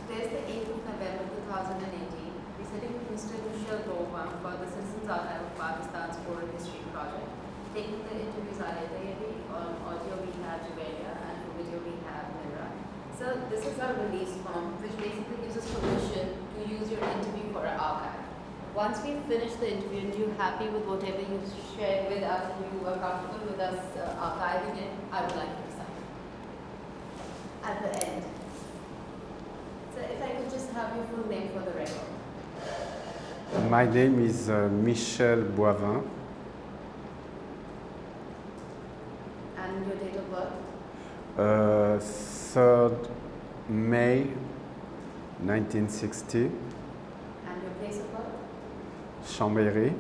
Today is the 8th of November 2018. We're sitting with Mr. Michel Boivin for the Citizens Archive of Pakistan's Oral History Project. Taking the interviews are on audio we have Jubelia and for video we have Mira. So this is our release form which basically gives us permission to use your interview for our archive. Once we finish the interview and you're happy with whatever you shared with us and you are comfortable with us archiving it, I would like you to sign at the end. So if I could just have your full name for the record. My name is Michel Boivin. And your date of birth? 3rd May 1960, And your place of birth? Chambéry,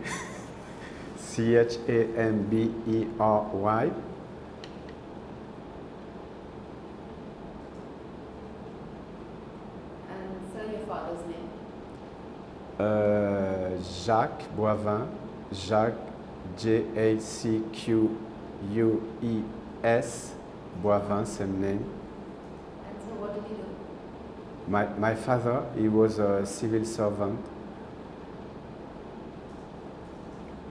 Chambery. And sir, your father's name? Jacques Boivin, Jacques Jacqueus, Boivin, same name. And so what did he do? My father, he was a civil servant.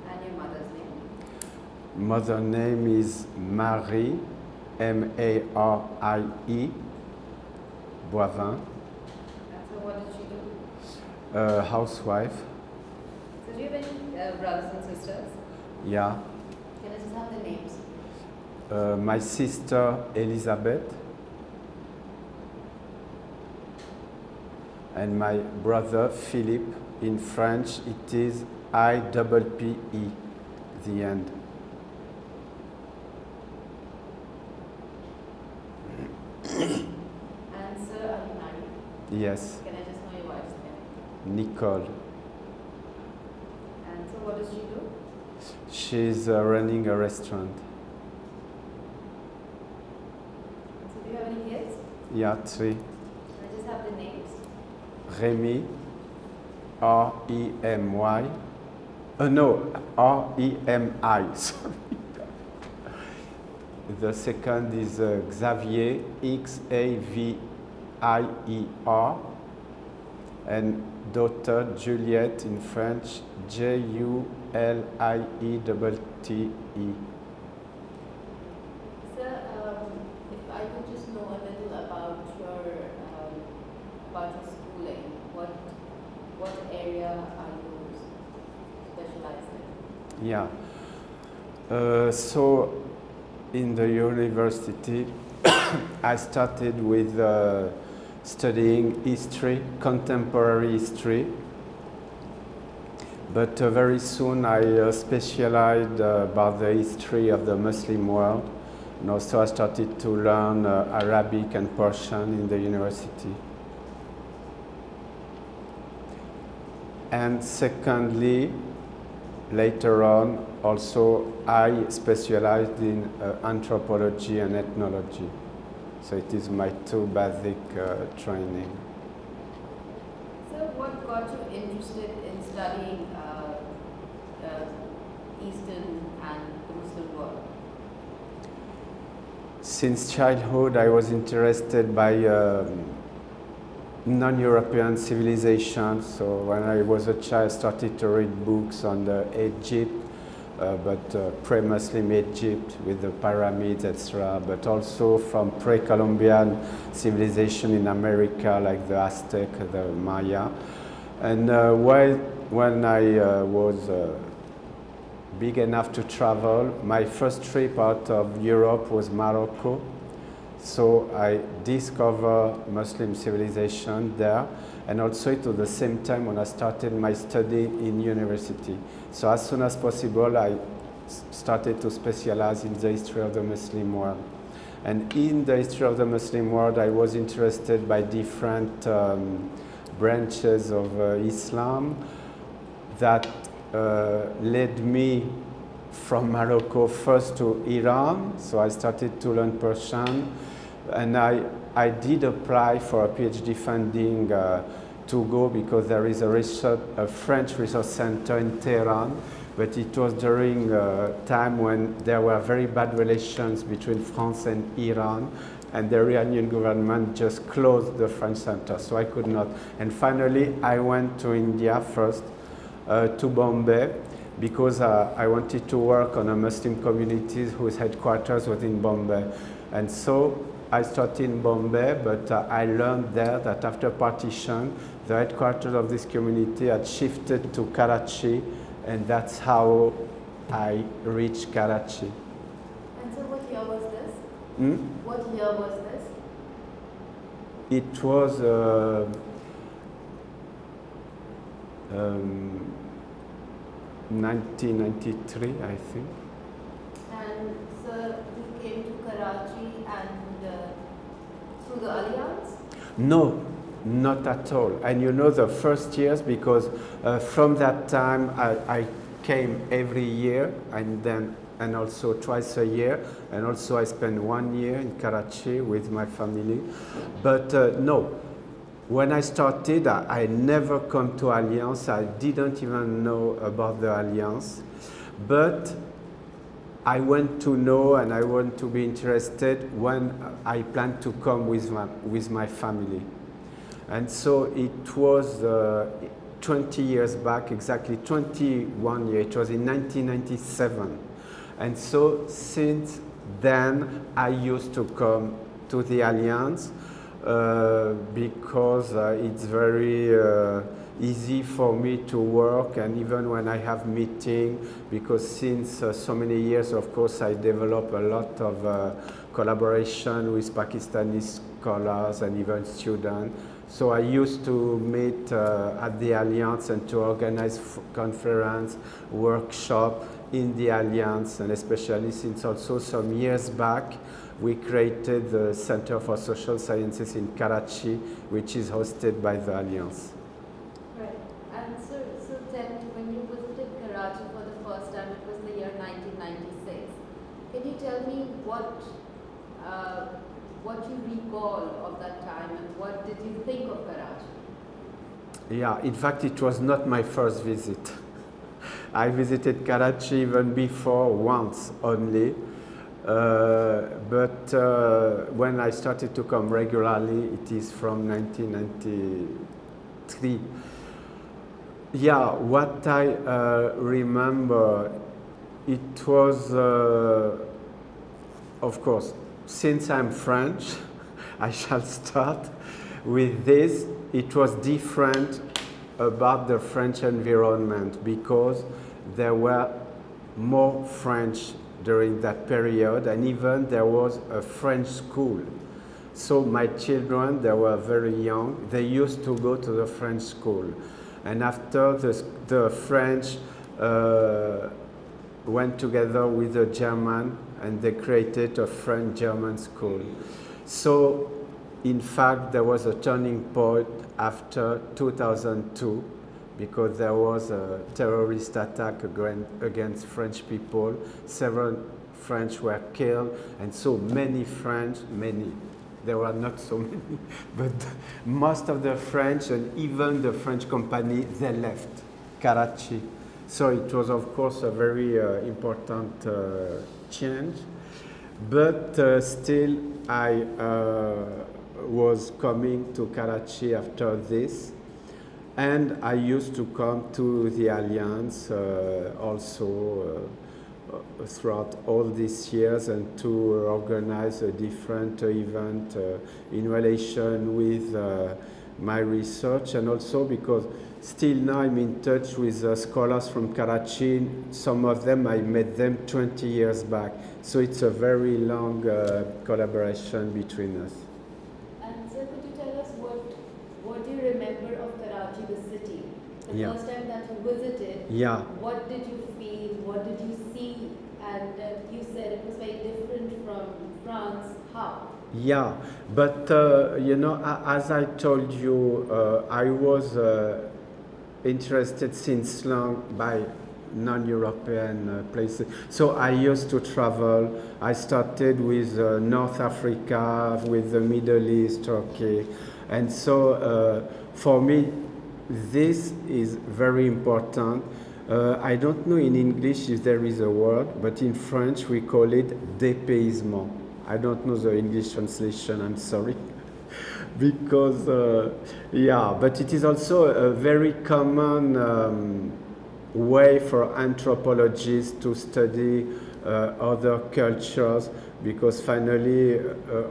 And your mother's name? Mother name is Marie, Marie, Boivin, And so what did she do? housewife. So do you have any brothers and sisters? Yeah. Can I just have the names? My sister Elizabeth and my brother Philippe. In French it is IPPE, the end. And sir, are you married? Yes, Can I just know your wife's name? Nicole. And so what does she do? She's running a restaurant. And so do you have any kids? Yeah, 3. Can I just have the names? Remy, Remy. No, Remi. Sorry. The second is Xavier, Xavier, and daughter Juliette in French, Juliette. Sir, if I could just know a little about your schooling, what area are you specialized in? Yeah. So in the university, I started with studying history, contemporary history. But very soon I specialized about the history of the Muslim world. And also I started to learn Arabic and Persian in the university. And secondly, later on, also I specialized in anthropology and ethnology. So it is my 2 basic training. So what got you interested in studying Eastern and the Muslim world? Since childhood, I was interested by non-European civilizations. So when I was a child, I started to read books on Egypt, but pre-Muslim Egypt with the pyramids, etc. But also from pre-Columbian civilization in America, like the Aztec, the Maya. And when I was big enough to travel, my first trip out of Europe was Morocco. So I discovered Muslim civilization there, and also it was the same time when I started my study in university. So as soon as possible, I started to specialize in the history of the Muslim world. And in the history of the Muslim world, I was interested by different branches of Islam that led me from Morocco first to Iran. So I started to learn Persian, and I did apply for a PhD funding to go because there is a French research center in Tehran, but it was during a time when there were very bad relations between France and Iran, and the Iranian government just closed the French center, so I could not. And finally, I went to India first, to Bombay, because I wanted to work on a Muslim community whose headquarters was in Bombay. And so I started in Bombay, but I learned there that after partition, the headquarters of this community had shifted to Karachi, and that's how I reached Karachi. And so what year was this? What year was this? It was 1993, I think. And so you came to Karachi and through the Alliance? No, not at all. And you know, the first years, because from that time I came every year, and also twice a year, and also I spent 1 year in Karachi with my family. But no, when I started, I never come to Alliance. I didn't even know about the Alliance. But I want to know and I want to be interested when I plan to come with my family. And so it was 20 years back, exactly 21 years. It was in 1997. And so since then, I used to come to the Alliance because it's very easy for me to work, and even when I have meeting, because since so many years, of course, I develop a lot of collaboration with Pakistani scholars and even students. So I used to meet at the Alliance and to organize conference, workshop in the Alliance, and especially since also some years back, we created the Center for Social Sciences in Karachi, which is hosted by the Alliance. Right. And so then when you visited Karachi for the first time, it was the year 1996. Can you tell me what you recall of that time and what did you think of Karachi? Yeah, in fact, it was not my first visit. I visited Karachi even before, once only. But when I started to come regularly, it is from 1993. Yeah, what I remember, it was, of course, since I'm French, I shall start with this. It was different about the French environment because there were more French during that period, and even there was a French school. So my children, they were very young, they used to go to the French school. And after the French went together with the German, and they created a French-German school. So in fact, there was a turning point after 2002, because there was a terrorist attack against French people. Several French were killed, and so many French, there were not so many, but most of the French and even the French company, they left Karachi. So it was, of course, a very important change, but still I was coming to Karachi after this. And I used to come to the Alliance also throughout all these years, and to organize a different event in relation with my research, and also because still now I'm in touch with scholars from Karachi. Some of them, I met them 20 years back. So it's a very long collaboration between us. And so could you tell us what do you remember of Karachi, the city? The Yeah. first time that you visited, Yeah. what did you feel? What did you see? And you said it was very different from France. How? Yeah, but you know, as I told you, I was interested since long by non-European places. So I used to travel. I started with North Africa, with the Middle East, Turkey. And so for me, this is very important. I don't know in English if there is a word, but in French we call it dépaysement. I don't know the English translation, I'm sorry. Because, yeah, but it is also a very common way for anthropologists to study other cultures, because finally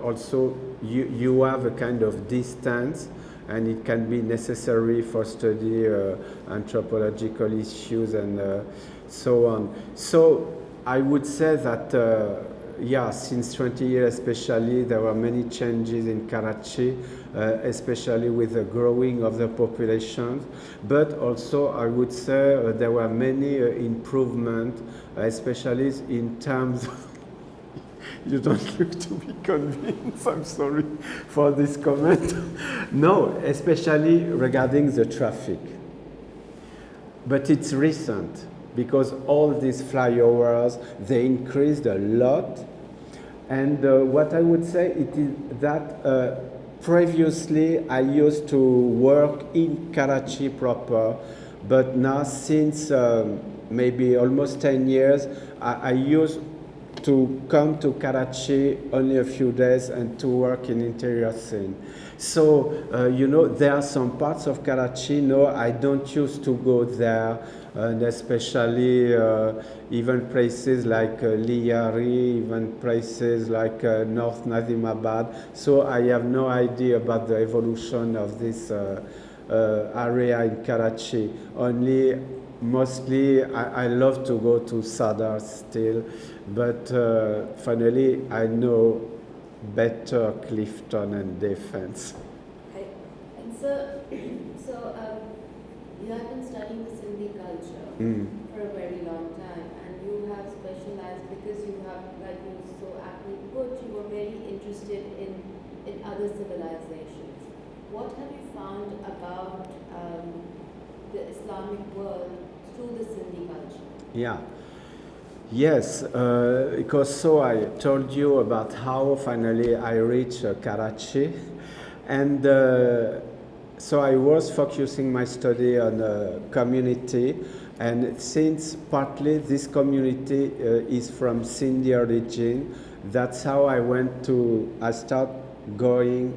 also you have a kind of distance, and it can be necessary for study anthropological issues and so on. So I would say that yeah, since 20 years especially, there were many changes in Karachi, especially with the growing of the population. But also, I would say there were many improvements, especially in terms of you don't look to be convinced, I'm sorry for this comment. No, especially regarding the traffic. But it's recent, because all these flyovers, they increased a lot. And what I would say it is that previously I used to work in Karachi proper, but now since maybe almost 10 years, I used to come to Karachi only a few days and to work in interior scene. So, you know, there are some parts of Karachi, no, I don't used to go there, and especially even places like Liyari, even places like North Nazimabad. So I have no idea about the evolution of this area in Karachi. Only mostly I love to go to Sadar still, but finally I know better Clifton and Defense. Right. And so, you have been studying the Sindhi culture for a very long time, and you have specialized because you have, like you so aptly put, you were very interested in other civilizations. What have you found about the Islamic world through the Sindhi culture? Yeah. Yes, because so I told you about how finally I reached Karachi, and so I was focusing my study on community, and since partly this community is from Sindhi origin, that's how I start going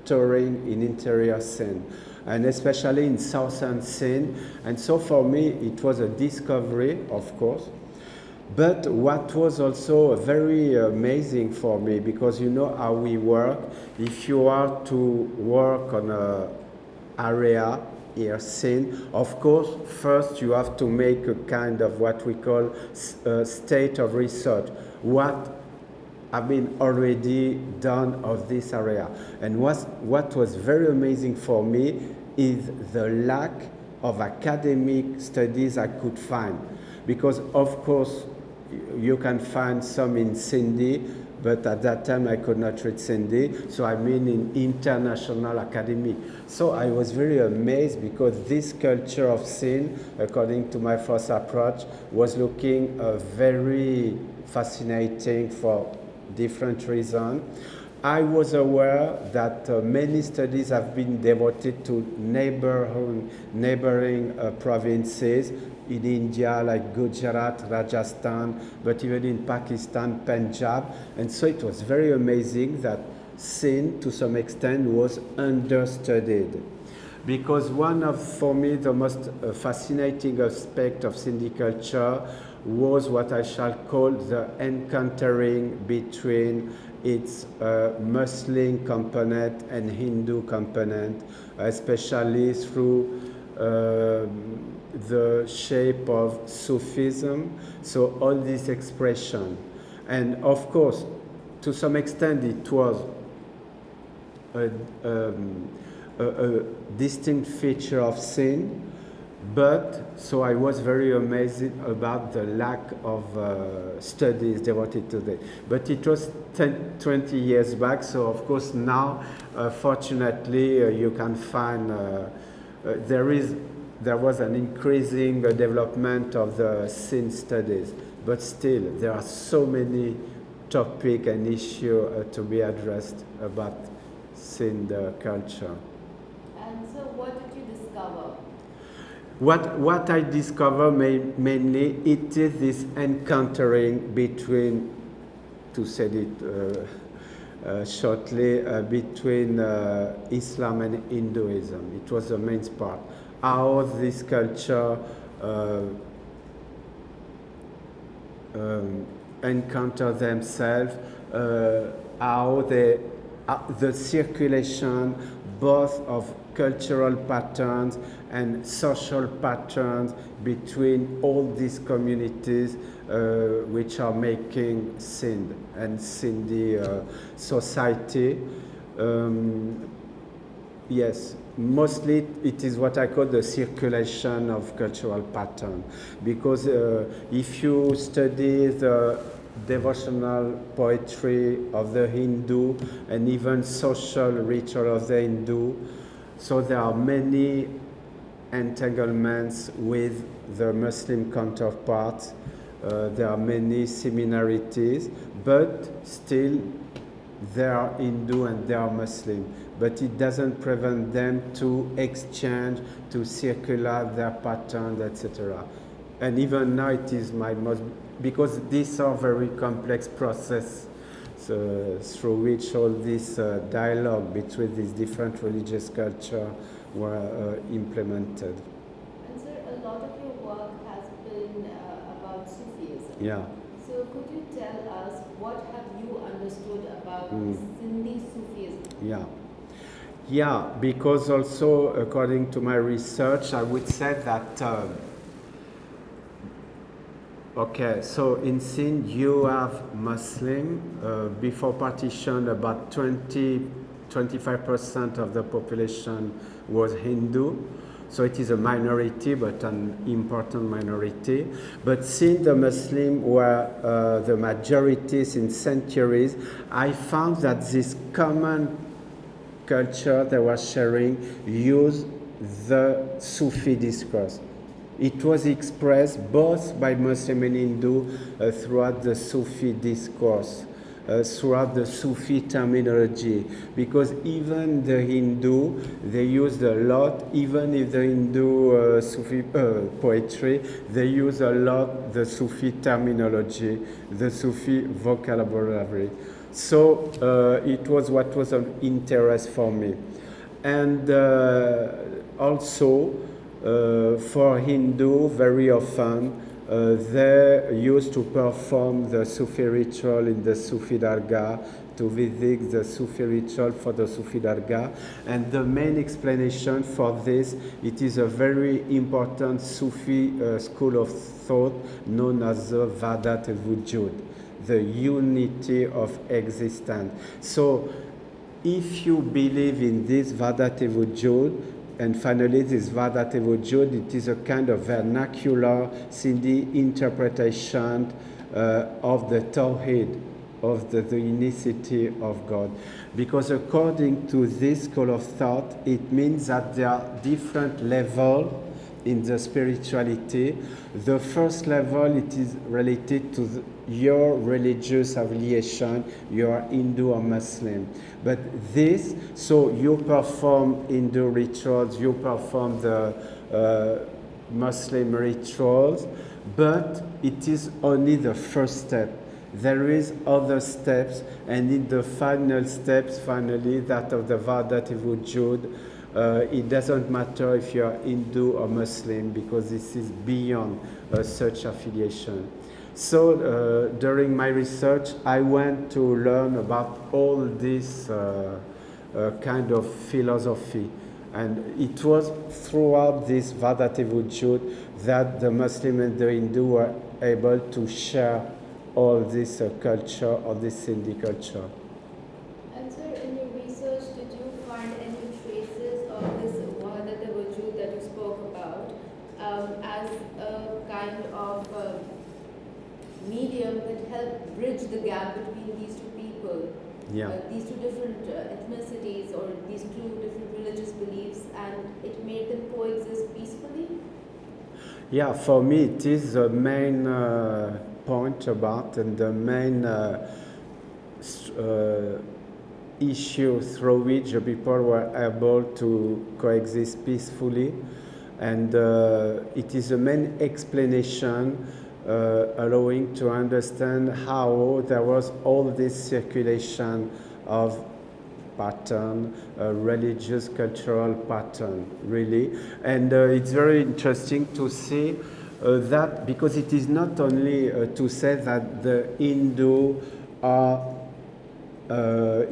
touring in interior scene, and especially in southern scene. And so for me it was a discovery, of course. But what was also very amazing for me, because you know how we work, if you are to work on an area here scene, of course, first you have to make a kind of what we call state of research. What have been already done of this area. And what was very amazing for me is the lack of academic studies I could find. Because of course, you can find some in Sindhi, but at that time I could not read Sindhi, so I mean in international academy. So I was very amazed, because this culture of Sindh, according to my first approach, was looking very fascinating for different reasons. I was aware that many studies have been devoted to neighboring provinces in India, like Gujarat, Rajasthan, but even in Pakistan, Punjab. And so it was very amazing that Sindh, to some extent, was understudied. Because one of, for me, the most fascinating aspect of Sindhi culture was what I shall call the encountering between its Muslim component and Hindu component, especially through the shape of Sufism. So all this expression. And of course, to some extent, it was a distinct feature of Sindh. But so I was very amazed about the lack of studies devoted to that. But it was 20 years back, so of course now, fortunately, you can find there was an increasing development of the Sindh studies. But still, there are so many topics and issues to be addressed about Sindh culture. And so, what did you discover? What I discover mainly, it is this encountering between to say it shortly, between Islam and Hinduism. It was the main part. How this culture encounter themselves, how they, the circulation both of cultural patterns and social patterns between all these communities which are making Sindh and Sindhi society. Yes, mostly it is what I call the circulation of cultural pattern, because if you study the devotional poetry of the Hindu and even social ritual of the Hindu, so there are many entanglements with the Muslim counterparts. There are many similarities, but still they are Hindu and they are Muslim. But it doesn't prevent them to exchange, to circulate their patterns, etc. And even now it is my most, because these are very complex process through which all this dialogue between these different religious cultures were implemented. And sir, a lot of your work has been about Sufism. Yeah. So could you tell us what have you understood about Sindhi Sufism? Yeah. Yeah, because also according to my research, I would say that okay, so in Sindh you have Muslim. Before partition, about 25% of the population was Hindu. So it is a minority, but an important minority. But since the Muslims were the majority since centuries, I found that this common culture they were sharing used the Sufi discourse. It was expressed both by Muslim and Hindu throughout the Sufi discourse, throughout the Sufi terminology, because even the Hindu, they used a lot, even if the Hindu Sufi poetry, they use a lot the Sufi terminology, the Sufi vocabulary. So it was what was of interest for me. And also, for Hindu, very often they used to perform the Sufi ritual in the Sufi Dargah, to visit the Sufi ritual for the Sufi Dargah. And the main explanation for this, it is a very important Sufi school of thought known as the Vadat Vujud, the unity of existence. So if you believe in this Vadat Vujud, and finally, this Vadat Vujud, it is a kind of vernacular Sindhi interpretation of the Tawhid, of the unicity of God. Because according to this school of thought, it means that there are different levels in the spirituality. The first level, it is related to your religious affiliation, you are Hindu or Muslim. But this, so you perform Hindu rituals, you perform the Muslim rituals, but it is only the first step. There is other steps, and in the final steps, finally, that of the Vadat Vujud, it doesn't matter if you are Hindu or Muslim, because this is beyond such affiliation. So during my research, I went to learn about all this kind of philosophy. And it was throughout this Vadat Vujud that the Muslim and the Hindu were able to share all this culture, or this Sindhi culture. And sir, in your research, did you find any traces of this Vadat Vujud that you spoke about as a kind of medium that helped bridge the gap between these two people? Yeah. These two different ethnicities or these two different religious beliefs, and it made them coexist peacefully? Yeah, for me it is the main point about, and the main issue through which the people were able to coexist peacefully. And it is the main explanation allowing to understand how there was all this circulation of pattern, religious, cultural pattern, really. And it's very interesting to see that, because it is not only to say that the Hindu are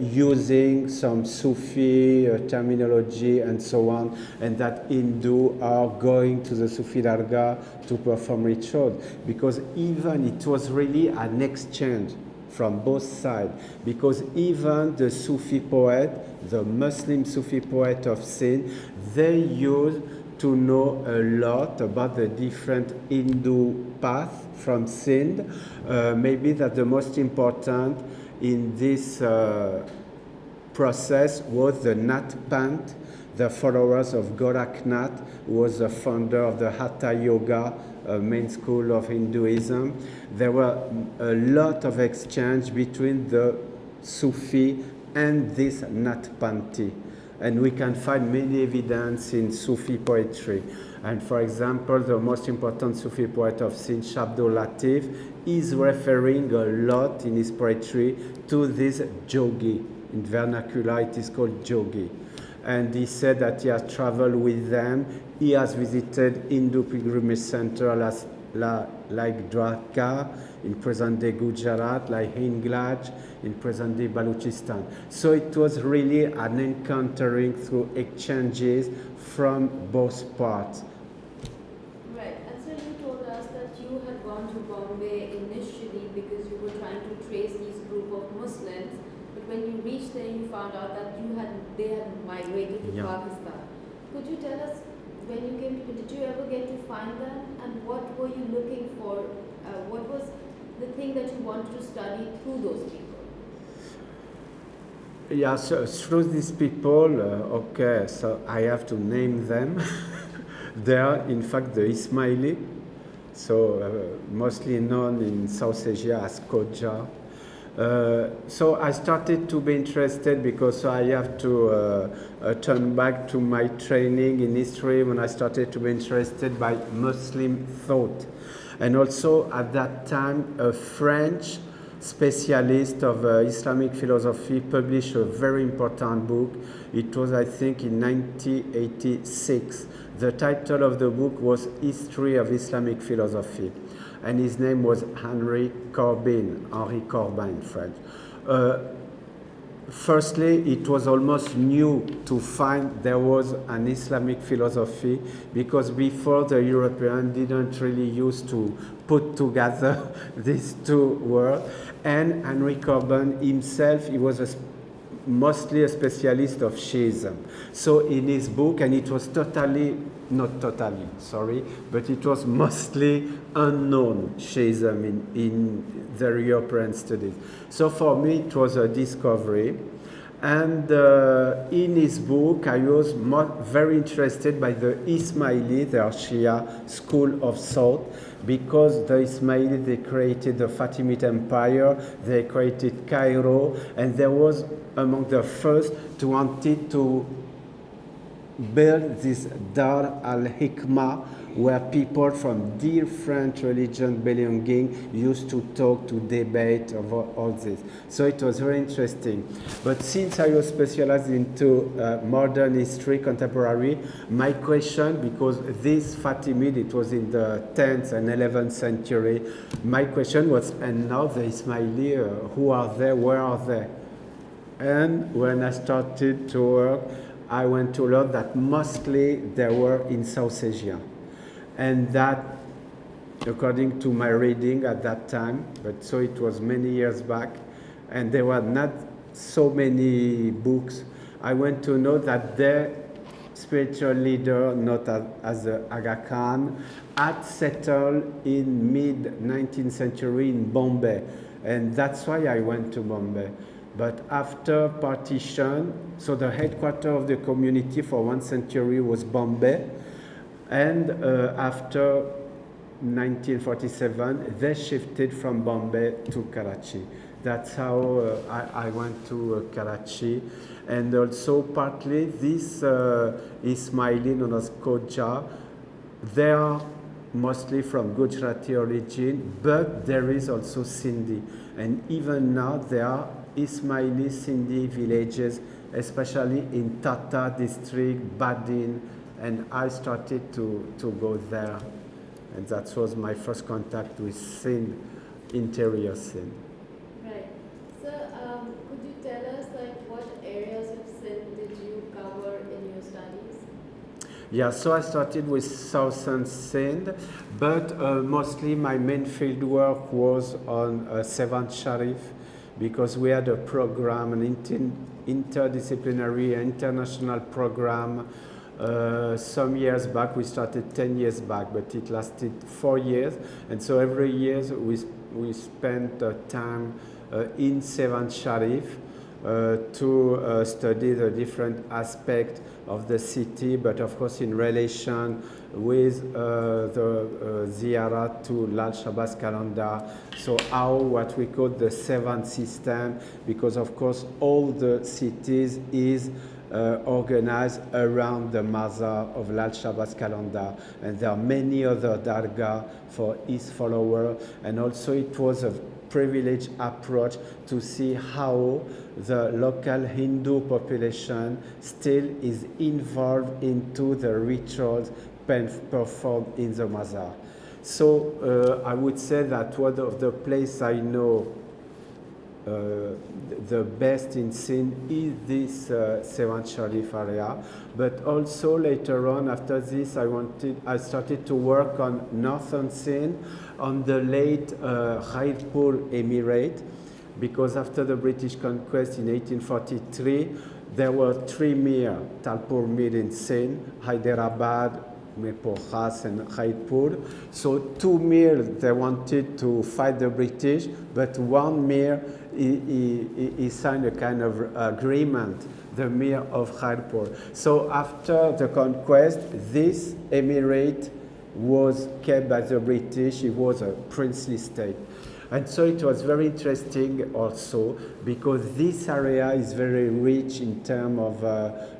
using some Sufi terminology and so on, and that Hindu are going to the Sufi Dargah to perform rituals, because even it was really an exchange from both sides, because even the Sufi poet, the Muslim Sufi poet of Sindh, they used to know a lot about the different Hindu paths from Sindh. Maybe that the most important in this process was the Nat Pant, the followers of Goraknath, who was the founder of the Hatha Yoga main school of Hinduism. There were a lot of exchange between the Sufi and this Nat Panthi. And we can find many evidence in Sufi poetry. And for example, the most important Sufi poet of Sindh, Abdul Latif, is referring a lot in his poetry to this jogi. In vernacular, it is called jogi. And he said that he has traveled with them. He has visited Hindu pilgrimage centers like Dwarka in present-day Gujarat, like Hinglaj in present-day Balochistan. So it was really an encountering through exchanges from both parts. Right, and so you told us that you had gone to Bombay initially because you were trying to trace these group of Muslims, but when you reached there, you found out that they had migrated to Pakistan. Could you tell us, when you came to, did you ever get to find them, and what were you looking for? What was the thing that you wanted to study through those people? Yeah, so through these people, okay, so I have to name them. They are, in fact, the Ismaili, so mostly known in South Asia as Koja. So I started to be interested because I have to turn back to my training in history when I started to be interested by Muslim thought. And also at that time, a French specialist of Islamic philosophy published a very important book. It was, I think, in 1986. The title of the book was History of Islamic Philosophy. And his name was Henri Corbin in French. Firstly, it was almost new to find there was an Islamic philosophy, because before the European didn't really used to put together these two words. And Henri Corbin himself, he was mostly a specialist of Shiism. So in his book, and it was not totally, sorry, but it was mostly unknown Shiism in the European studies. So for me, it was a discovery. And in his book, I was very interested by the Ismaili, their Shia school of thought, because the Ismaili, they created the Fatimid Empire, they created Cairo, and there was among the first to wanted to build this Dar al-Hikmah, where people from different religions belonging used to talk, to debate over all this. So it was very interesting. But since I was specialized into modern history, contemporary, my question, because this Fatimid, it was in the 10th and 11th century, my question was, and now the Ismaili, who are they, where are they? And when I started to work, I went to learn that mostly they were in South Asia. And that, according to my reading at that time, but so it was many years back, and there were not so many books, I went to know that their spiritual leader, not as the Aga Khan, had settled in mid-19th century in Bombay. And that's why I went to Bombay. But after partition, so the headquarters of the community for 1 century was Bombay. And after 1947, they shifted from Bombay to Karachi. That's how I went to Karachi. And also partly this Ismaili known as Koja, they are mostly from Gujarati origin, but there is also Sindhi. And even now there are Ismaili Sindhi villages, especially in Tata district, Badin, and I started to go there. And that was my first contact with Sindh, interior Sindh. Right. So, could you tell us what areas of Sindh did you cover in your studies? Yeah, so I started with Southern Sindh, but mostly my main field work was on Sevan Sharif, because we had a program, an interdisciplinary international program. Some years back, we started 10 years back, but it lasted 4 years. And so every year we spent time in Sevan Sharif to study the different aspects of the city, but of course in relation with the ziyarat to Lal Shabazz Kalanda. So how what we call the Sevan system, because of course all the cities is organized around the mazar of Lal Shabazz Kalanda, and there are many other dargah for his followers. And also it was a privileged approach to see how the local Hindu population still is involved into the rituals performed in the mazar. So I would say that one of the places I know the best in Sindh is this Sevan Sharif area, but also later on after this I started to work on northern Sindh, on the late Khairpur Emirate, because after the British conquest in 1843 there were 3 mir, Talpur Mir in Sindh, Hyderabad, Mirpur Khas and Khairpur. So 2 mir they wanted to fight the British, but 1 mir he signed a kind of agreement, the mir of Khairpur. So after the conquest, this emirate was kept by the British. It was a princely state. And so it was very interesting also because this area is very rich in terms of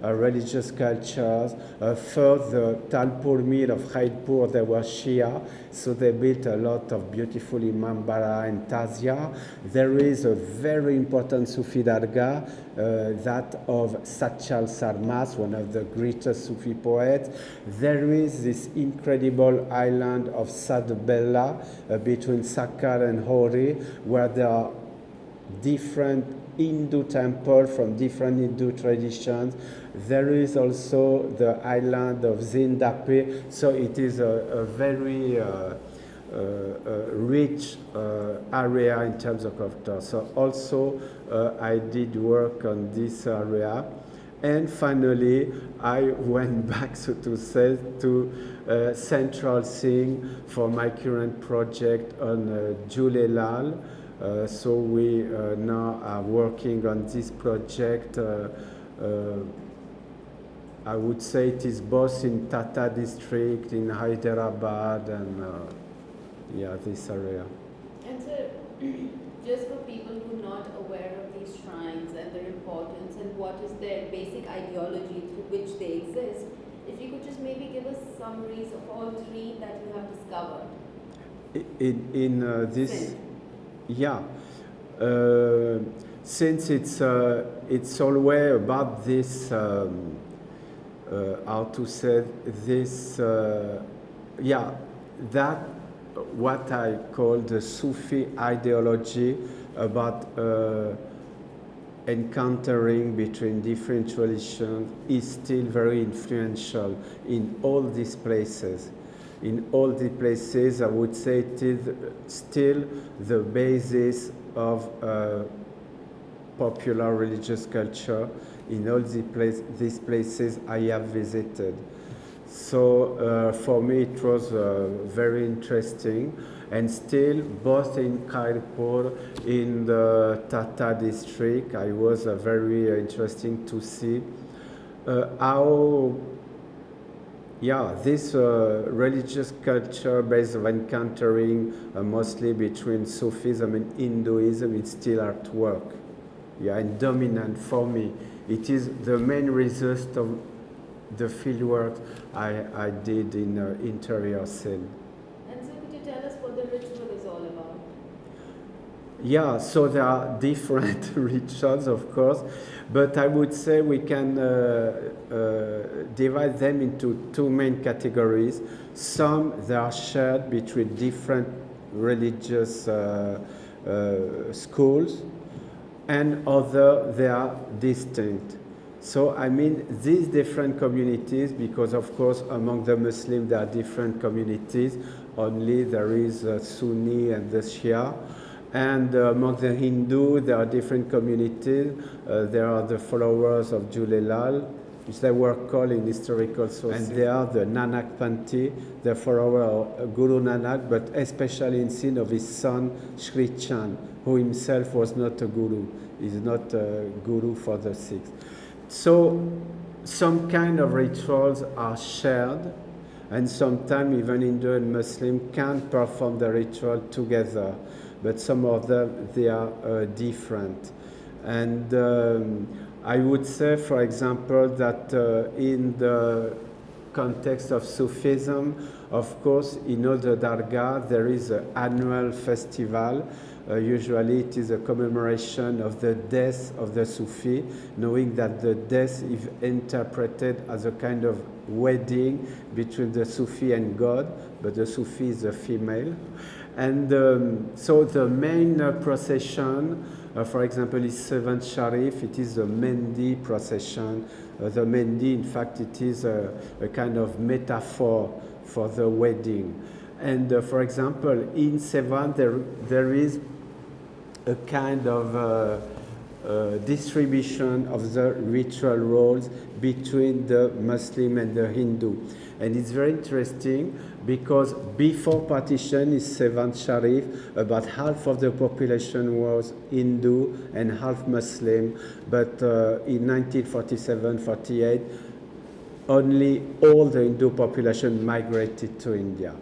religious cultures. First, the Talpur Mir of Khairpur, they were Shia, so they built a lot of beautiful Imambara and Tazia. There is a very important Sufi dargah, that of Satchal Sarmas, one of the greatest Sufi poets. There is this incredible island of Sadbella between Sakkar and Hori, where there are different Hindu temples from different Hindu traditions. There is also the island of Zindape, so it is a very rich area in terms of culture. So also I did work on this area. And finally, I went back, so to say, to Central Singh for my current project on Julelal. So we now are working on this project. I would say it is both in Tata district, in Hyderabad, and yeah, this area. And so, just for people who are not aware of these shrines and their importance and what is their basic ideology through which they exist, if you could just maybe give us summaries of all 3 that you have discovered. In this, yeah, since it's always about this, how to say this, yeah, that what I call the Sufi ideology about encountering between different traditions is still very influential in all these places. In all the places, I would say it is still the basis of popular religious culture in all these places I have visited. So for me it was very interesting, and still both in Khairpur, in the Tata district, I was very interesting to see how this religious culture based on encountering mostly between Sufism and Hinduism is still at work. Yeah, and dominant for me. It is the main result of the fieldwork I did in interior Sindh. Yeah, so there are different rituals, of course, but I would say we can divide them into two main categories. Some they are shared between different religious schools, and other they are distinct. So I mean these different communities, because of course among the Muslims there are different communities. Only there is Sunni and the Shia. And among the Hindu, there are different communities. There are the followers of Julelal, which they were called in historical sources. And they are the Nanakpanthi, the follower of Guru Nanak, but especially in sin of his son Sri Chand, who himself was not a guru. He's not a guru for the Sikhs. So some kind of rituals are shared, and sometimes even Hindu and Muslim can perform the ritual together. But some of them, they are different. And I would say, for example, that in the context of Sufism, of course, in all the dargah, there is an annual festival. Usually it is a commemoration of the death of the Sufi, knowing that the death is interpreted as a kind of wedding between the Sufi and God, but the Sufi is a female. And so the main procession, for example, is 7th Sharif. It is the Mendi procession. The Mendi, in fact, it is a kind of metaphor for the wedding. And for example, in Sevan, there is a kind of distribution of the ritual roles between the Muslim and the Hindu. And it's very interesting because before partition is 7th Sharif, about half of the population was Hindu and half Muslim. But in 1947-48, only all the Hindu population migrated to India.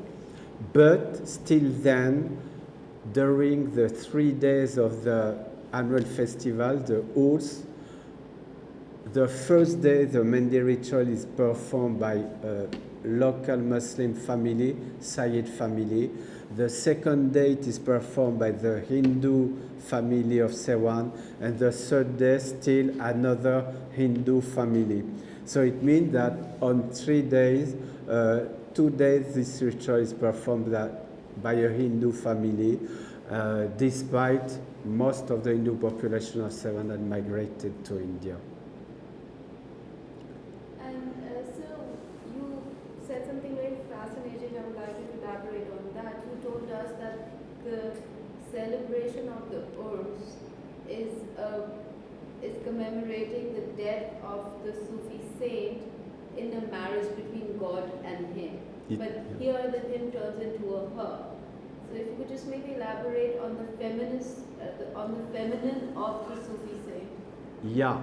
But still then, during the 3 days of the annual festival, the Urs, the first day the Mendi ritual is performed by a local Muslim family, Sayyid family. The second day it is performed by the Hindu family of Sewan, and the third day still another Hindu family. So it means that on 3 days, 2 days this ritual is performed by a Hindu family, despite most of the Hindu population of Sewan had migrated to India. And so you said something very fascinating. I would like you to elaborate on that. You told us that the celebration of the Urs is commemorating the death of the Sufi saint in a marriage between God and him. But here the him turns into a her. So if you could just maybe elaborate on the on the feminine of the Sufi saint. Yeah.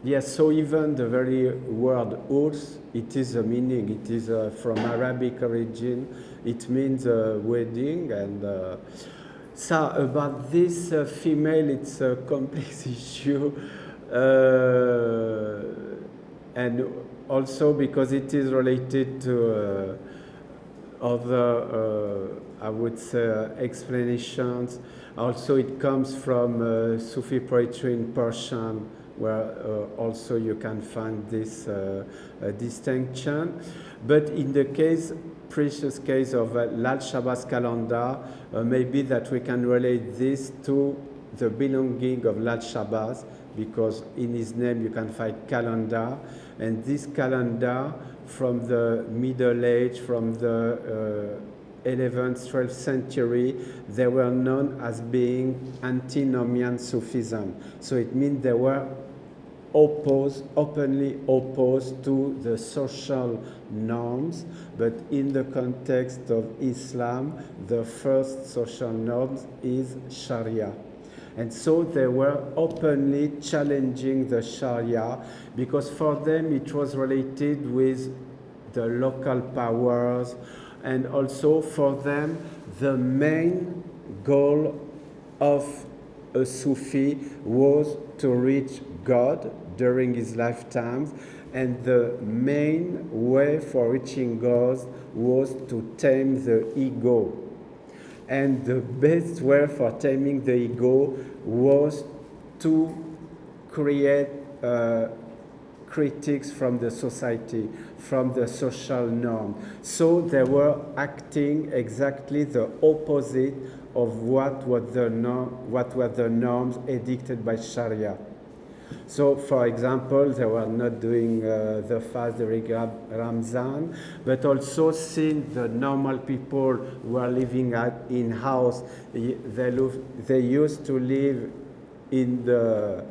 Yes, so even the very word Urs, it is a meaning. It is from Arabic origin. It means wedding. And so about this female, it's a complex issue. And also because it is related to other, I would say, explanations. Also, it comes from Sufi poetry in Persian, where also you can find this distinction. But in the precious case of Lal Shabazz calendar, maybe that we can relate this to the belonging of Lal Shabazz, because in his name you can find calendar, and this calendar from the Middle Age, from the 11th, 12th century, they were known as being antinomian Sufism. So it means they were openly opposed to the social norms, but in the context of Islam, the first social norms is Sharia. And so they were openly challenging the Sharia, because for them it was related with the local powers, and also for them the main goal of a Sufi was to reach God during his lifetime, and the main way for reaching God was to tame the ego. And the best way for taming the ego was to create critics from the society, from the social norm. So they were acting exactly the opposite of what were the norms edicted by Sharia. So, for example, they were not doing the fast during Ramzan, but also since the normal people were living in house, they used to live in the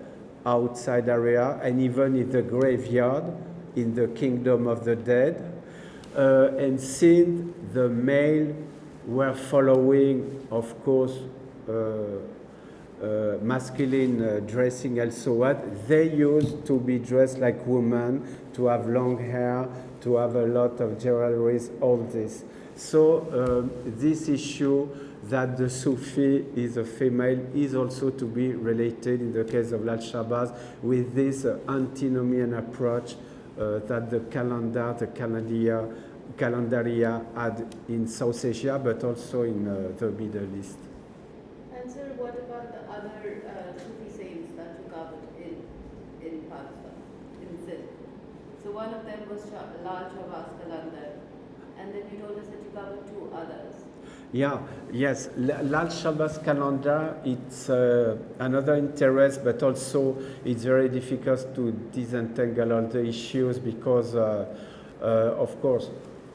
outside area and even in the graveyard, in the kingdom of the dead. And since the male were following, of course, masculine dressing and so on, they used to be dressed like women, to have long hair, to have a lot of jewelry, all this. So this issue that the Sufi is a female is also to be related in the case of Lal Shabazz with this antinomian approach that the calendaria had in South Asia, but also in the Middle East. And sir, what about the other Sufi saints that you covered in Pakistan, in Sindh? So one of them was Lal Shabazz Qalandar, and then you told us that you covered two others. Yes. Lal Shabazz Qalandar, it's another interest, but also it's very difficult to disentangle all the issues because, of course,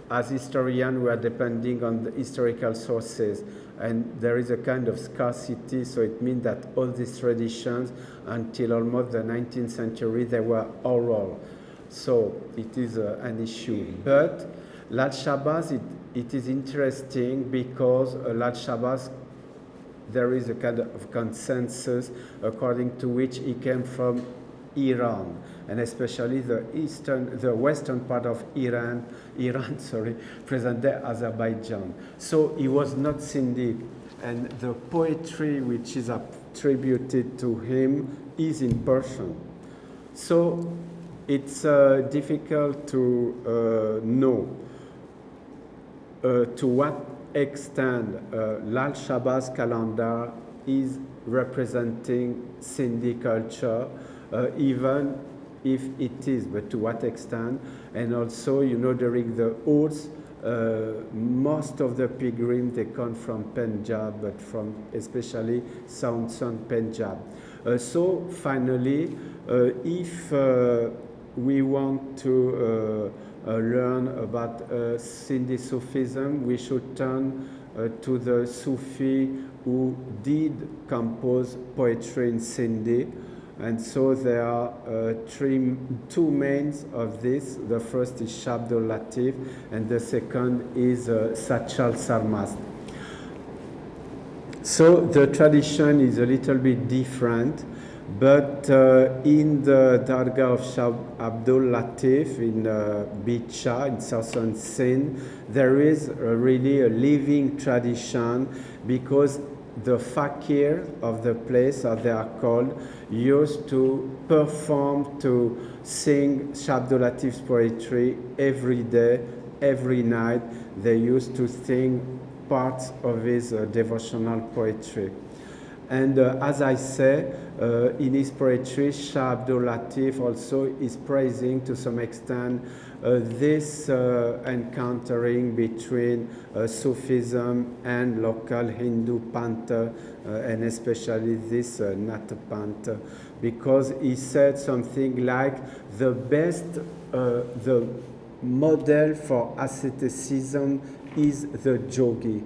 as historians, we are depending on the historical sources, and there is a kind of scarcity, so it means that all these traditions, until almost the 19th century, they were oral. So it is an issue. But Lal Shabazz, it is interesting because Lal Shabazz, there is a kind of consensus according to which he came from Iran, and especially the western part of Iran, present-day Azerbaijan. So he was not Sindhi, and the poetry which is attributed to him is in Persian. So it's difficult to know to what extent Lal Shabazz Qalandar is representing Sindhi culture, even if it is, but to what extent. And also, during the Urs, most of the pilgrims, they come from Punjab, but from especially southern Punjab. So finally, if we want to learn about Sindhi Sufism, we should turn to the Sufi who did compose poetry in Sindhi. And so there are two mains of this. The first is Shah Abdul Latif, and the second is Sachal Sarmast. So the tradition is a little bit different, but in the Dargah of Shah Abdul Latif in Bicha, in southern Sindh, there is really a living tradition because the fakir of the place, as they are called, used to perform, to sing Shah Abdul Latif's poetry every day, every night. They used to sing parts of his devotional poetry. And as I say, in his poetry, Shah Abdul Latif also is praising to some extent this encountering between Sufism and local Hindu Pantha, and especially this Nat Pantha, because he said something like the model for asceticism is the jogi.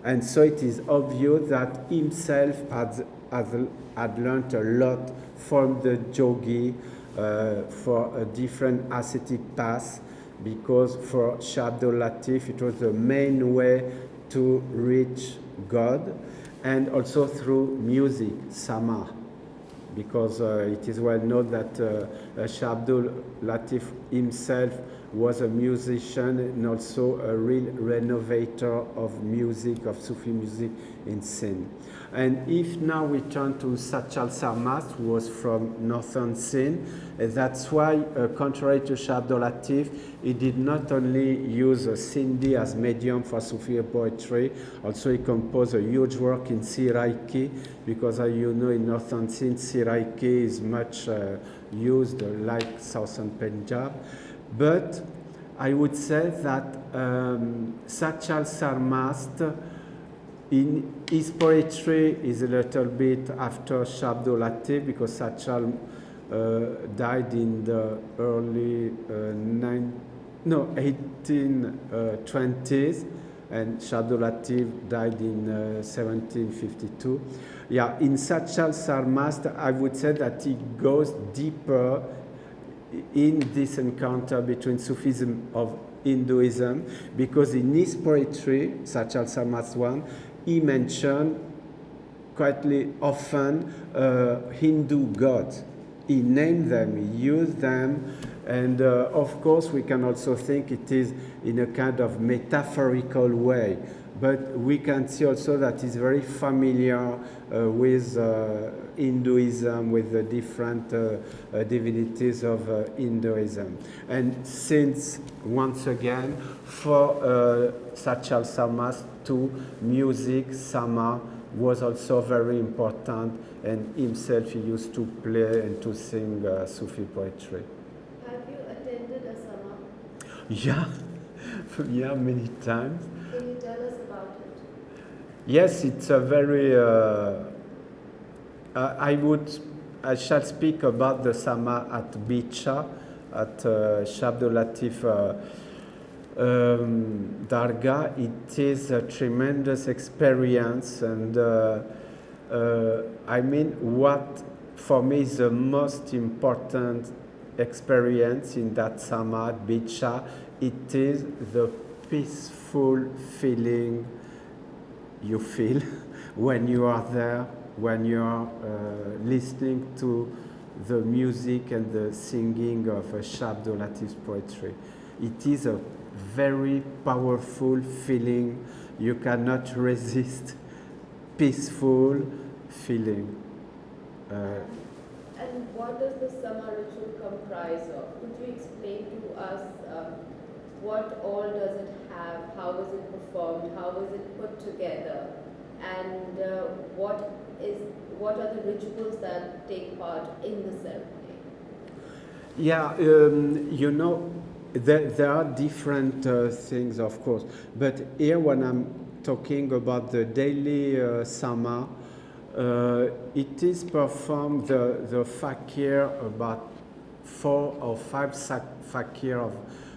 And so it is obvious that himself had learned a lot from the yogi for a different ascetic path, because for Shah Abdul Latif it was the main way to reach God, and also through music, sama. because it is well known that Shah Abdul Latif himself was a musician and also a real renovator of music, of Sufi music in Sindh. And if now we turn to Sachal Sarmast, who was from northern Sindh, that's why, contrary to Shah Abdul Latif, he did not only use Sindhi as medium for Sufi poetry, also he composed a huge work in Siraiki, because as you know, in northern Sindh, Siraiki is much used like southern Punjab. But I would say that Sachal Sarmast, in his poetry is a little bit after Shah Abdul Latif, because Sachal died in the early 1820s, and Shah Abdul Latif died in 1752. Yeah, in Sachal Sarmast, I would say that he goes deeper in this encounter between Sufism of Hinduism, because in his poetry, Sachal Sarmast one, he mentioned quite often Hindu gods. He named them, he used them, and of course we can also think it is in a kind of metaphorical way. But we can see also that he's very familiar with Hinduism, with the different divinities of Hinduism. And since, once again, for Sachal Sarmast, to music, Sama was also very important, and himself he used to play and to sing Sufi poetry. Have you attended a Sama? Yeah, yeah, many times. Can you tell us about it? Yes, it's a very. I shall speak about the Sama at Bicha, at Shah Abdul Latif Dargah. It is a tremendous experience, and I mean, what for me is the most important experience in that Sama at Bicha, it is the peaceful feeling you feel when you are there, when you are listening to the music and the singing of Shah Abdul Latif's poetry. It is a very powerful feeling. You cannot resist. Peaceful feeling. And what does the Sama ritual comprise of? Could you explain to us what all does it have? How is it performed? How is it put together? And what are the rituals that take part in the ceremony? Yeah, you know, there are different things, of course. But here, when I'm talking about the daily Sama, it is performed, the fakir, about 4 or 5 fakir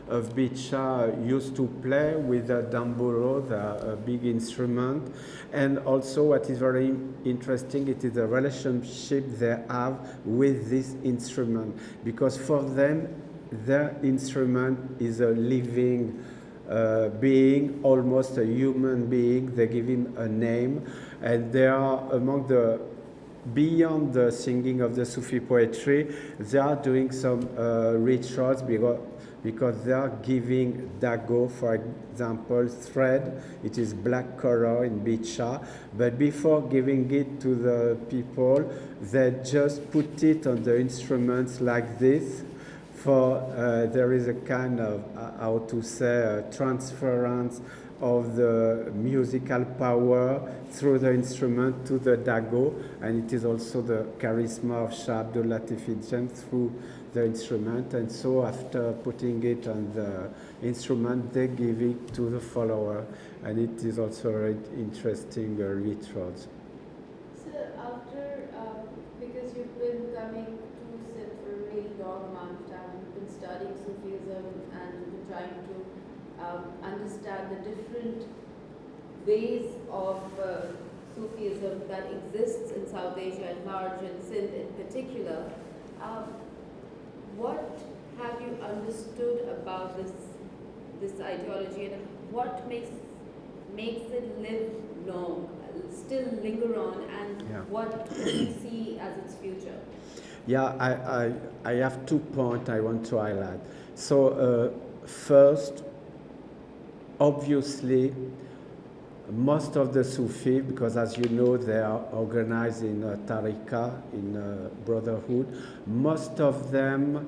of Bicha used to play with a damburo, a big instrument. And also what is very interesting, it is the relationship they have with this instrument. Because for them, their instrument is a living being, almost a human being. They give him a name. And they are among the, beyond the singing of the Sufi poetry, they are doing some rituals, because they are giving dago, for example, thread. It is black color in Bicha. But before giving it to the people, they just put it on the instruments like this. For there is a kind of, how to say, transference of the musical power through the instrument to the dago, and it is also the charisma of Shah Abdul Latif Hijam through the instrument. And so after putting it on the instrument, they give it to the follower, and it is also very interesting rituals. So after, because you've been coming to Sindh for a really long amount of time, you've been studying Sufism and you've been trying to understand the different ways of Sufism that exists in South Asia at large and Sindh in particular. What have you understood about this ideology, and what makes makes it live long, still linger on, and Yeah. what do you see as its future? Yeah, I have 2 points I want to highlight. So, first, obviously, most of the Sufi, because as you know, they are organized in a tariqa, in a brotherhood, most of them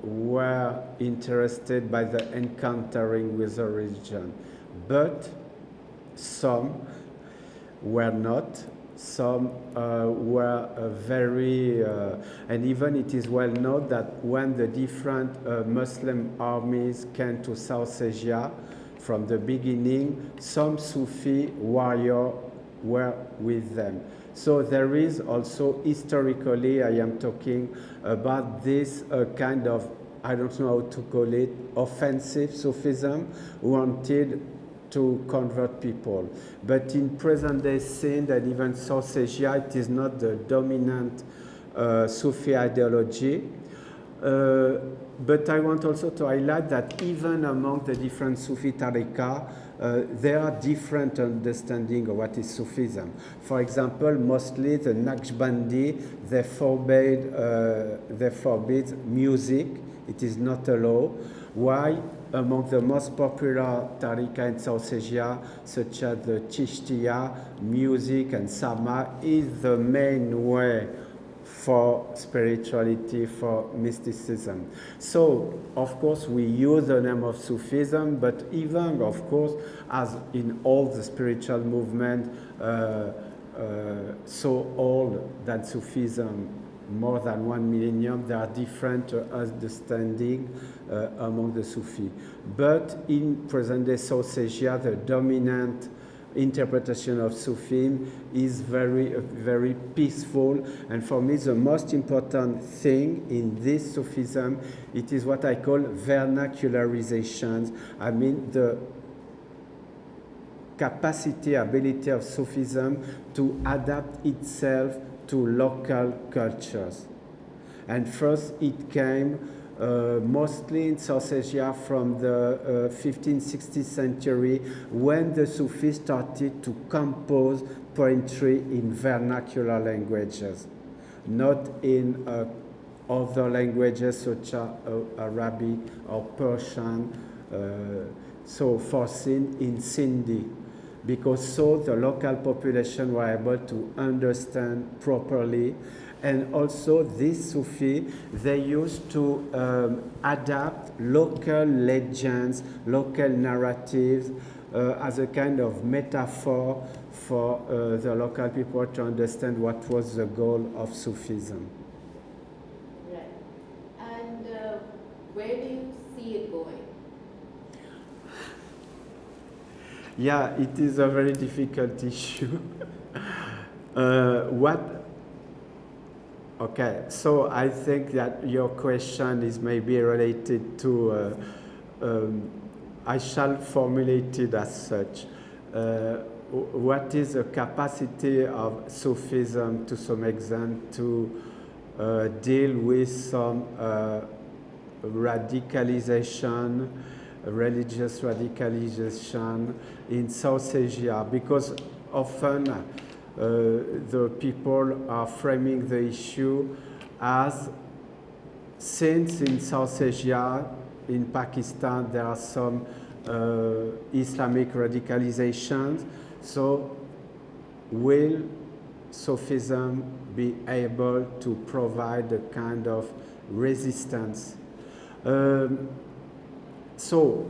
were interested by the encountering with the religion. But some were not. Some were very, and even it is well known that when the different Muslim armies came to South Asia, from the beginning, some Sufi warriors were with them. So there is also historically, I am talking about this kind of, I don't know how to call it, offensive Sufism, wanted to convert people. But in present day Sind and even South Asia, it is not the dominant Sufi ideology. But I want also to highlight that even among the different Sufi tariqa, there are different understanding of what is Sufism. For example, mostly the Naqshbandi, they forbid music. It is not allowed. Why? Among the most popular tariqa in South Asia, such as the Chishtiya, music and Sama is the main way for spirituality, for mysticism. So, of course, we use the name of Sufism, but even, of course, as in all the spiritual movement, so old than Sufism, more than 1 millennium, there are different understanding among the Sufi. But in present-day South Asia, the dominant interpretation of Sufism is very, very peaceful. And for me, the most important thing in this Sufism, it is what I call vernacularizations. I mean, the capacity, ability of Sufism to adapt itself to local cultures. And first, it came mostly in South Asia from the 15th, 16th century, when the Sufis started to compose poetry in vernacular languages, not in other languages such as Arabic or Persian, so for Sind in Sindhi, because so the local population were able to understand properly. And also these Sufi, they used to adapt local legends, local narratives as a kind of metaphor for the local people to understand what was the goal of Sufism. Right. And where do you see it going? Yeah, it is a very difficult issue. Okay, so I think that your question is maybe related to, I shall formulate it as such. What is the capacity of Sufism to some extent to deal with some radicalization, religious radicalization in South Asia? Because often the people are framing the issue as, since in South Asia, in Pakistan, there are some Islamic radicalizations, so will Sufism be able to provide a kind of resistance? So,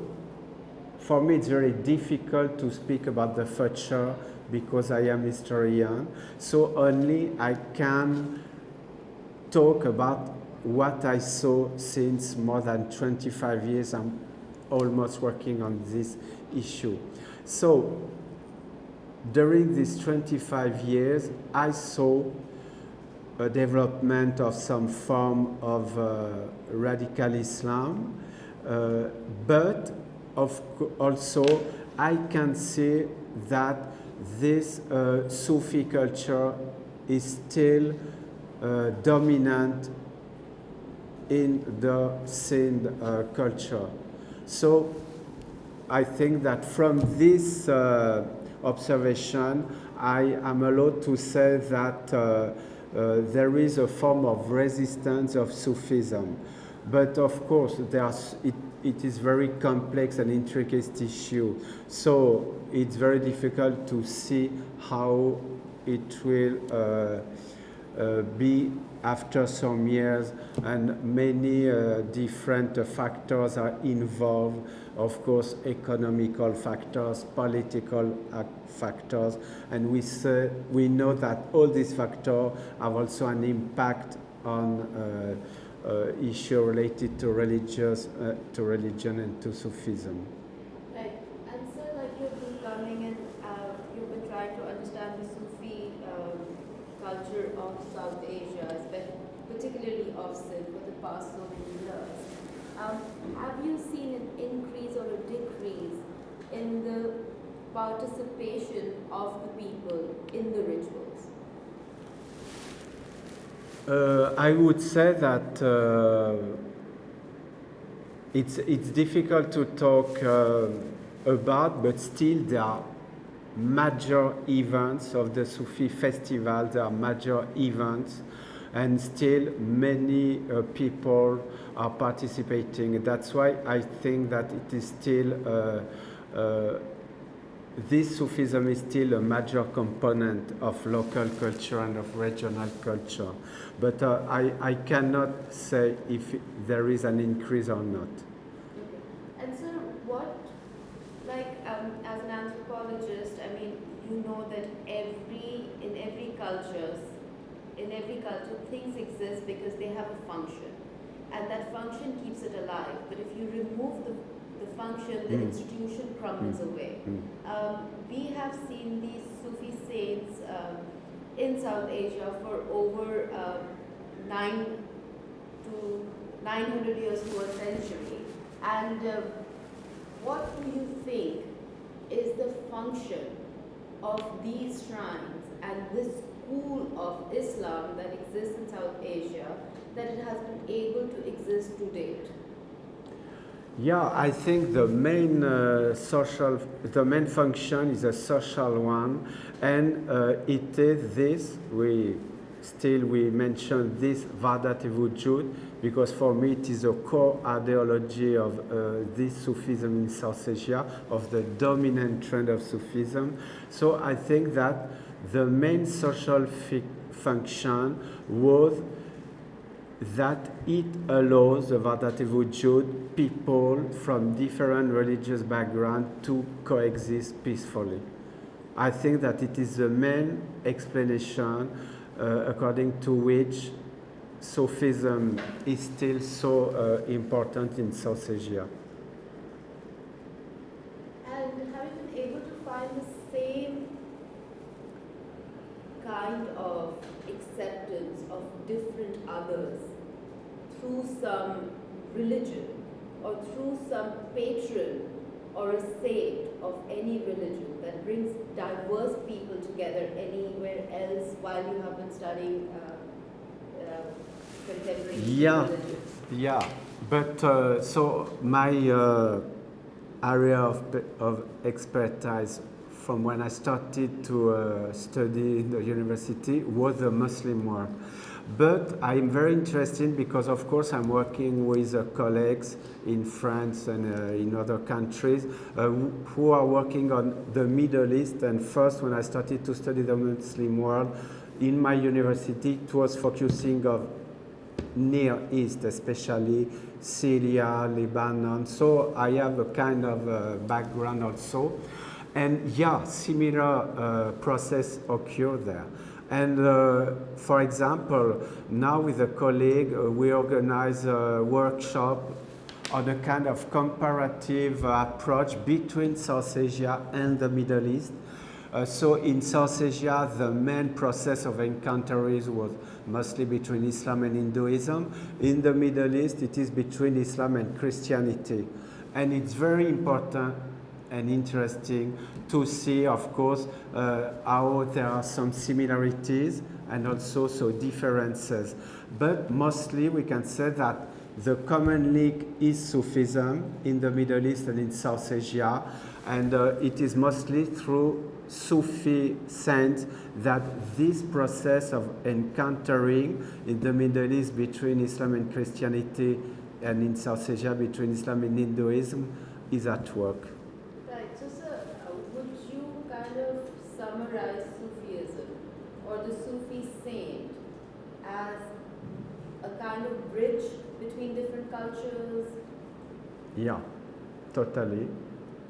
for me, it's very difficult to speak about the future because I am historian. So only I can talk about what I saw since more than 25 years. I'm almost working on this issue. So during these 25 years, I saw a development of some form of radical Islam, but also I can see that this Sufi culture is still dominant in the Sind culture. So I think that from this observation, I am allowed to say that there is a form of resistance of Sufism. But of course, it is very complex and intricate issue. So it's very difficult to see how it will be after some years, and many different factors are involved. Of course, economical factors, political factors, and we know that all these factors have also an impact on issue related to religion and to Sufism. Right. And so, like, you've been coming and you've been trying to understand the Sufi culture of South Asia, particularly of Sindh, for the past so many years. Have you seen an increase or a decrease in the participation of the people in the rituals? I would say that it's difficult to talk about, but still there are major events of the Sufi festival. There are major events, and still many people are participating. That's why I think that it is still this Sufism is still a major component of local culture and of regional culture. But I cannot say if there is an increase or not. Okay. And so, what, like, as an anthropologist, I mean, you know that in every culture, things exist because they have a function, and that function keeps it alive. But if you remove the function, the institution crumbles away. We have seen these Sufi saints in South Asia for over 900 years to a century. And what do you think is the function of these shrines and this school of Islam that exists in South Asia, that it has been able to exist to date? Yeah, I think the main function is a social one, and it is this. We mention this Wahdat Wujud because for me it is a core ideology of this Sufism in South Asia, of the dominant trend of Sufism. So I think that the main social function was that it allows the Wahdat Wujud people from different religious backgrounds to coexist peacefully. I think that it is the main explanation according to which Sufism is still so important in South Asia. And have you been able to find the same kind of acceptance of different others through some religion or through some patron or a saint of any religion that brings diverse people together anywhere else while you have been studying contemporary religion? Yeah. But so my area of expertise from when I started to study in the university was the Muslim world. But I'm very interested because, of course, I'm working with colleagues in France and in other countries who are working on the Middle East. And first, when I started to study the Muslim world in my university, it was focusing on Near East, especially Syria, Lebanon. So I have a kind of background also. And yeah, similar process occur there. And for example, now with a colleague, we organize a workshop on a kind of comparative approach between South Asia and the Middle East. So in South Asia, the main process of encounters was mostly between Islam and Hinduism. In the Middle East, it is between Islam and Christianity. And it's very important and interesting to see, of course, how there are some similarities and also differences. But mostly we can say that The common link is Sufism in the Middle East and in South Asia, and it is mostly through Sufi saints that this process of encountering in the Middle East between Islam and Christianity, and in South Asia between Islam and Hinduism, is at work. Right. So, sir, would you kind of summarize Sufism or the Sufi saint as a kind of bridge between different cultures? Yeah, totally.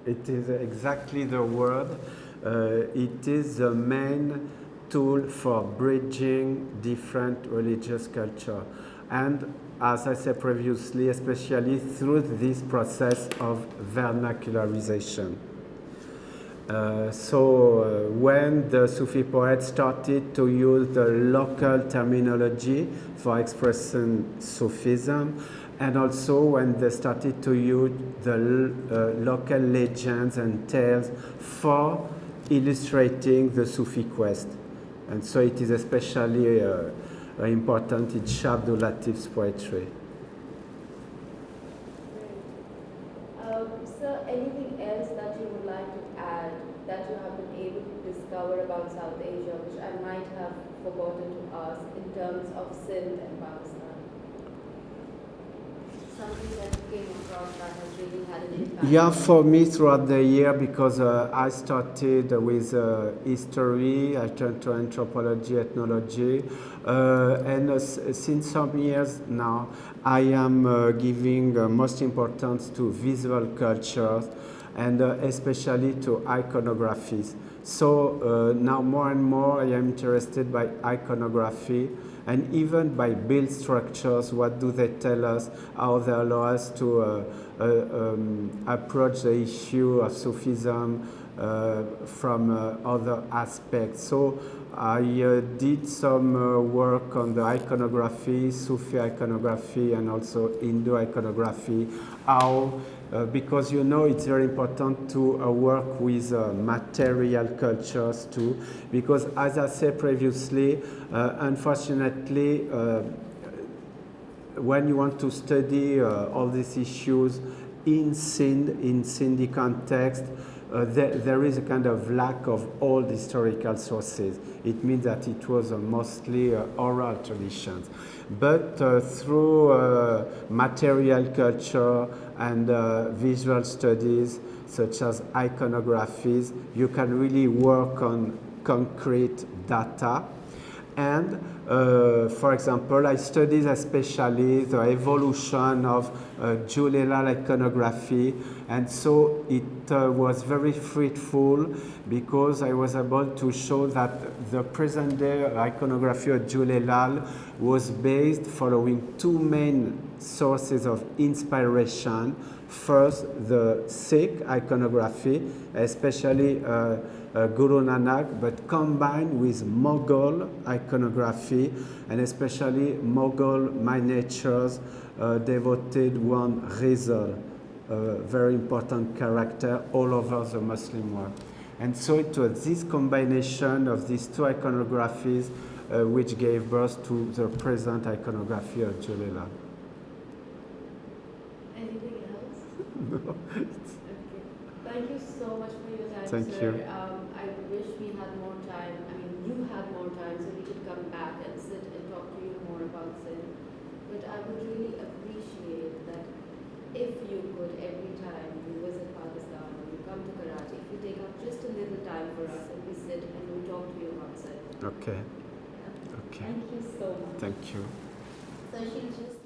It is exactly the word. It is the main tool for bridging different religious culture. And as I said previously, especially through this process of vernacularization. When the Sufi poets started to use the local terminology for expressing Sufism, and also when they started to use the local legends and tales for illustrating the Sufi quest. And so it is especially important in Shah Abdul Latif's poetry. Sir, anything else that you would like to add that you have been able to discover about South Asia, which I might have forgotten to ask in terms of Sindh and Pakistan? Something that came across that has really had an impact? Yeah, for me throughout the year, because I started with history, I turned to anthropology, ethnology, and since some years now, I am giving most importance to visual cultures and especially to iconographies. So now more and more I am interested by iconography and even by build structures. What do they tell us? How they allow us to approach the issue of Sufism from other aspects. So I did some work on the iconography, Sufi iconography, and also Hindu iconography. How because you know it's very important to work with material cultures too, because as I said previously, unfortunately, when you want to study all these issues in Sindhi context, there is a kind of lack of old historical sources. It means that it was mostly oral traditions. But through material culture and visual studies, such as iconographies, you can really work on concrete data. And for example, I studied especially the evolution of Julelal iconography, and so it was very fruitful because I was able to show that the present day iconography of Julelal was based following two main sources of inspiration. First, the Sikh iconography, especially Guru Nanak, but combined with Mughal iconography, and especially Mughal miniatures devoted one Rizal, a very important character all over the Muslim world. And so it was this combination of these two iconographies which gave birth to the present iconography of Julelal. Anything else? No. Okay. Thank you so much for your time, Thank sir. you. I wish we had more time. I mean, you had more time, so we could come back and sit and talk to you more about Sindh. But I would really appreciate that if you could, every time you visit Pakistan or you come to Karachi, if you take out just a little time for us and we sit and we talk to you about Sindh. Okay. Yeah. Okay. Thank you so much. Thank you. So she just